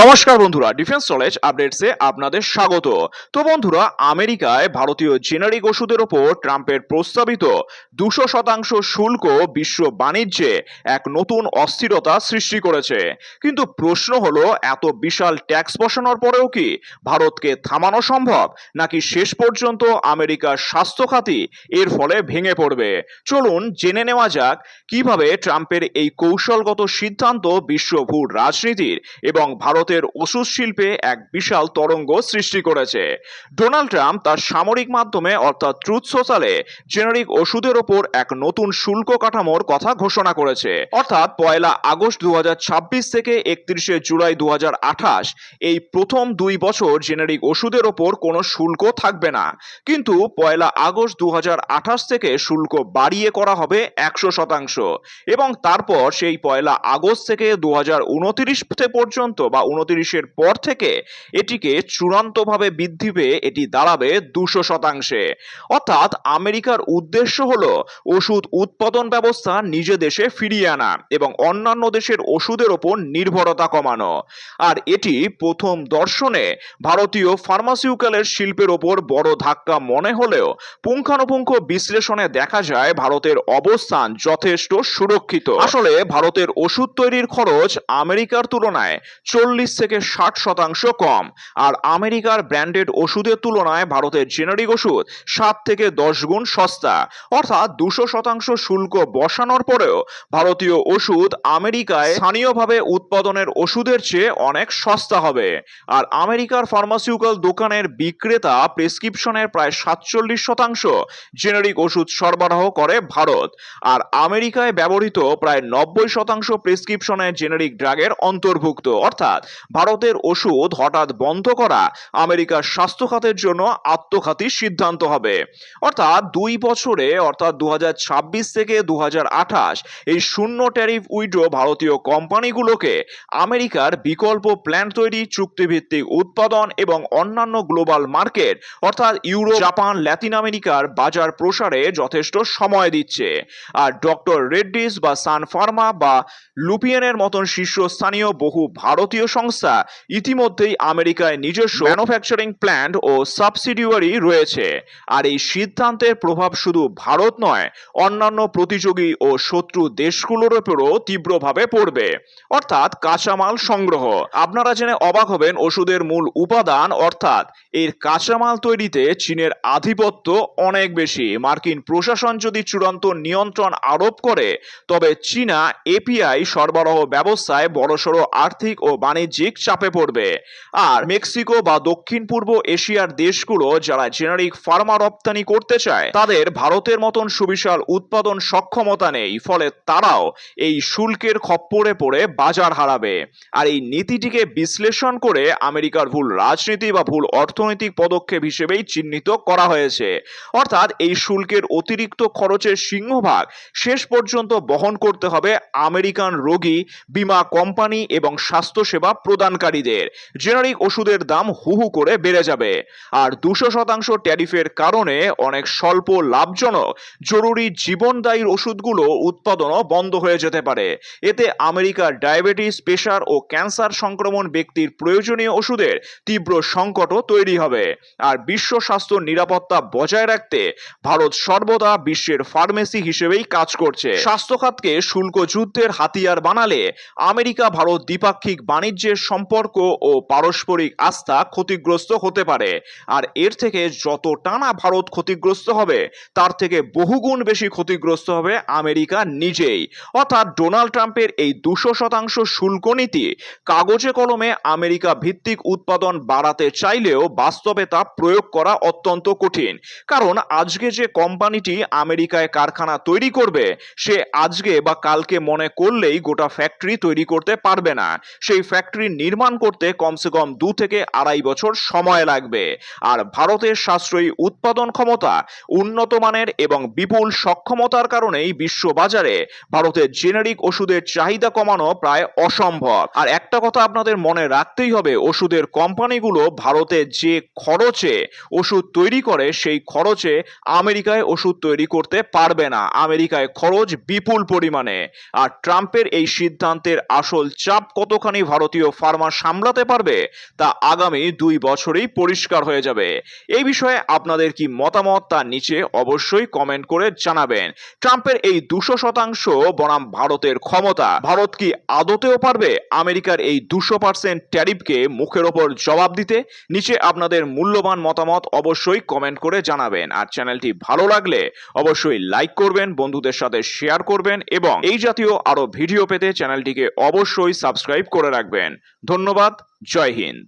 নমস্কার বন্ধুরা, defence knowledge আপডেটসে আপনাদের স্বাগত। তো বন্ধুরা, আমেরিকায় ভারতীয় জেনারিক ওষুধের ওপর ট্রাম্পের প্রস্তাবিত 200% শুল্ক বিশ্ব বাণিজ্যে এক নতুন অস্থিরতা সৃষ্টি করেছে। কিন্তু প্রশ্ন হলো, এত বিশাল ট্যাক্স বসানোর পরেও কি ভারতকে থামানো সম্ভব, নাকি শেষ পর্যন্ত আমেরিকার স্বাস্থ্য খাতি এর ফলে ভেঙে পড়বে? চলুন জেনে নেওয়া যাক কিভাবে ট্রাম্পের এই কৌশলগত সিদ্ধান্ত বিশ্ব ভূ রাজনীতির এবং ভারতের ওষুধ শিল্পে এক বিশাল তরঙ্গ সৃষ্টি করেছে। ডোনাল্ড ট্রাম্প তার সামরিক মাধ্যমে অর্থাৎ ট্রুথ সোশ্যালে জেনারিক ওষুধের ওপর এক নতুন শুল্ক কাঠামোর কথা ঘোষণা করেছে। অর্থাৎ 1 আগস্ট 2026 থেকে 31 জুলাই 2028 এই প্রথম 2 বছর জেনারিক ওষুধের ওপর কোনো শুল্ক থাকবে না। কিন্তু 1 আগস্ট 2028 থেকে শুল্ক বাড়িয়ে করা হবে 100% এবং তারপর সেই 1 আগস্ট থেকে 2029 পর্যন্ত বা 29-এর পর থেকে এটিকে চূড়ান্তভাবে বৃদ্ধি পেয়ে এটি দাঁড়াবে 200%। অর্থাৎ আমেরিকার উদ্দেশ্য হলো ওষুধ উৎপাদন ব্যবস্থা নিজে দেশে ফিরিয়ে আনা এবং অন্যান্য দেশের ওষুধের ওপর নির্ভরতা কমানো। আর এটি প্রথম দর্শনে ভারতীয় ফার্মাসিউটিক্যালের শিল্পের ওপর বড় ধাক্কা মনে হলেও পুঙ্খানুপুঙ্খ বিশ্লেষণে দেখা যায় ভারতের অবস্থান যথেষ্ট সুরক্ষিত। আসলে ভারতের ওষুধ তৈরির খরচ আমেরিকার তুলনায় 40 থেকে 60% কম, আর আমেরিকার ব্র্যান্ডেড ওষুধের তুলনায় ভারতের জেনারিক ওষুধ 7 থেকে 10 গুণ সস্তা। অর্থাৎ 200% শুল্ক বসানোর পরেও ভারতীয় ওষুধ আমেরিকায় স্থানীয়ভাবে উৎপাদনের ওষুধের চেয়ে অনেক সস্তা হবে। আর আমেরিকার ফার্মাসিউটিক্যাল দোকানের বিক্রেতা প্রেসক্রিপশনের প্রায় 47% জেনারিক ওষুধ সরবরাহ করে ভারত, আর আমেরিকায় ব্যবহৃত প্রায় 90% প্রেসক্রিপশনে জেনারিক ড্রাগের অন্তর্ভুক্ত। অর্থাৎ ভারতের ওষুধ হঠাৎ বন্ধ করা আমেরিকার স্বাস্থ্য খাতের জন্য আত্মঘাতী সিদ্ধান্ত হবে। অর্থাৎ 2 বছরে অর্থাৎ 2026 থেকে 2028 এই শূন্য ট্যারিফ উইড্রো ভারতীয় কোম্পানিগুলোকে আমেরিকার বিকল্প প্ল্যান্ট তৈরি, চুক্তিভিত্তিক উৎপাদন এবং অন্যান্য গ্লোবাল মার্কেট অর্থাৎ ইউরোপ, জাপান, লাতিন আমেরিকার বাজার প্রসারে যথেষ্ট সময় দিচ্ছে। আর ডক্টর রেড্ডিস বা সান ফার্মা বা লুপিয়েনের মতন শীর্ষস্থানীয় বহু ভারতীয় সংস্থা ইতিমধ্যেই আমেরিকায় নিজস্ব ম্যানুফ্যাকচারিং প্ল্যান্ট ও সাবসিডিয়ারি রয়েছে। আর এই সিদ্ধান্তের প্রভাব শুধু ভারত নয়, অন্যান্য প্রতিযোগী ও শত্রু দেশগুলোর উপরও তীব্রভাবে পড়বে। অর্থাৎ কাঁচামাল সংগ্রহ। আপনারা জেনে অবাক হবেন, ওষুধের মূল উপাদান অর্থাৎ এর কাঁচামাল তৈরিতে চীনের আধিপত্য অনেক বেশি। মার্কিন প্রশাসন যদি চূড়ান্ত নিয়ন্ত্রণ আরোপ করে, তবে চীনা এপিআই সরবরাহ ব্যবস্থায় বড়সড় আর্থিক ও বাণিজ্যিক চাপে পড়বে। আর মেক্সিকো বা দক্ষিণ পূর্ব এশিয়ার দেশগুলো যারা জেনারিক ফার্মা রপ্তানি করতে চায়, তাদের ভারতের মতন সুবিশাল উৎপাদন সক্ষমতা নেই, ফলে তারাও এই শুল্কের খপ্পরে পড়ে বাজার হারাবে। আর এই নীতিটিকে বিশ্লেষণ করে আমেরিকার ভুল রাজনীতি বা ভুল অর্থনৈতিক পদক্ষেপ হিসেবেই চিহ্নিত করা হয়েছে। অর্থাৎ এই শুল্কের অতিরিক্ত খরচের সিংহভাগ শেষ পর্যন্ত বহন করতে হবে আমেরিকান রোগী, বীমা কোম্পানি এবং স্বাস্থ্যসেবা প্রদানকারীদের। জেনারিক ওষুধের দাম হু করে বেড়ে যাবে। আর 200% ট্যারিফের কারণে অনেক স্বল্প লাভজনক জরুরি জীবনদায়ী ওষুধগুলো উৎপাদনও বন্ধ হয়ে যেতে পারে। এতে আমেরিকার ডায়াবেটিস, প্রেশার ও ক্যান্সার সংক্রমণ ব্যক্তির প্রয়োজনীয় ওষুধের তীব্র সংকটও তৈরি হবে। আর বিশ্ব স্বাস্থ্য নিরাপত্তা বজায় রাখতে ভারত সর্বদা বিশ্বের ফার্মেসি হিসেবেই কাজ করছে। স্বাস্থ্য খাতকে শুল্ক যুদ্ধের হাতিয়ার বানালে আমেরিকা ভারত দ্বিপাক্ষিক বাণিজ্যের সম্পর্ক ও পারস্পরিক আস্থা ক্ষতিগ্রস্ত হতে পারে। আর এর থেকে যত টানা ভারত ক্ষতিগ্রস্ত হবে, তার থেকে বহুগুণ বেশি ক্ষতিগ্রস্ত হবে আমেরিকা নিজেই। অর্থাৎ ডোনাল্ড ট্রাম্পের এই 200% শুল্ক নীতি কাগজে কলমে আমেরিকা ভিত্তিক উৎপাদন বাড়াতে চাইলেও বাস্তবে তা প্রয়োগ করা অত্যন্ত কঠিন। কারণ আজকে যে কোম্পানিটি আমেরিকায় কারখানা তৈরি করবে, সে আজকে বা কালকে মনে করলেই গোটা ফ্যাক্টরি তৈরি করতে পারবে না। সেই ফ্যাক্টরি নির্মাণ করতে কমসে কম 2 থেকে 2.5 বছর সময় লাগবে। আর ভারতের সাশ্রয়ী উৎপাদন ক্ষমতা, উন্নত মানের এবং বিপুল সক্ষমতার কারণেই বিশ্ববাজারে ভারতের জেনারিক ওষুধের চাহিদা কমানো প্রায় অসম্ভব। আর একটা কথা আপনাদের মনে রাখতেই হবে, ওষুধের কোম্পানিগুলো ভারতে যে খরচে ওষুধ তৈরি করে, সেই খরচে আমেরিকায় ওষুধ তৈরি করতে পারবে না। আমেরিকায় খরচ বিপুল পরিমাণে। আর ট্রাম্পের এই সিদ্ধান্তের আসল চাপ কতখানি ভারতীয় ভারতীয় ফার্মা সামলাতে পারবে তা আগামী 2 বছরেই পরিষ্কার হয়ে যাবে। এই বিষয়ে আপনাদের কি মতামত তা নিচে অবশ্যই কমেন্ট করে জানাবেন। ট্রাম্পের এই 200% বনাম ভারতের ক্ষমতা, ভারত কি আদতেও পারবে আমেরিকার এই 200% ট্যারিফকে মুখের ওপর জবাব দিতে? নিচে আপনাদের মূল্যবান মতামত অবশ্যই কমেন্ট করে জানাবেন। আর চ্যানেলটি ভালো লাগলে অবশ্যই লাইক করবেন, বন্ধুদের সাথে শেয়ার করবেন এবং এই জাতীয় আরো ভিডিও পেতে চ্যানেলটিকে অবশ্যই সাবস্ক্রাইব করে রাখবেন। ধন্যবাদ। জয় হিন্দ।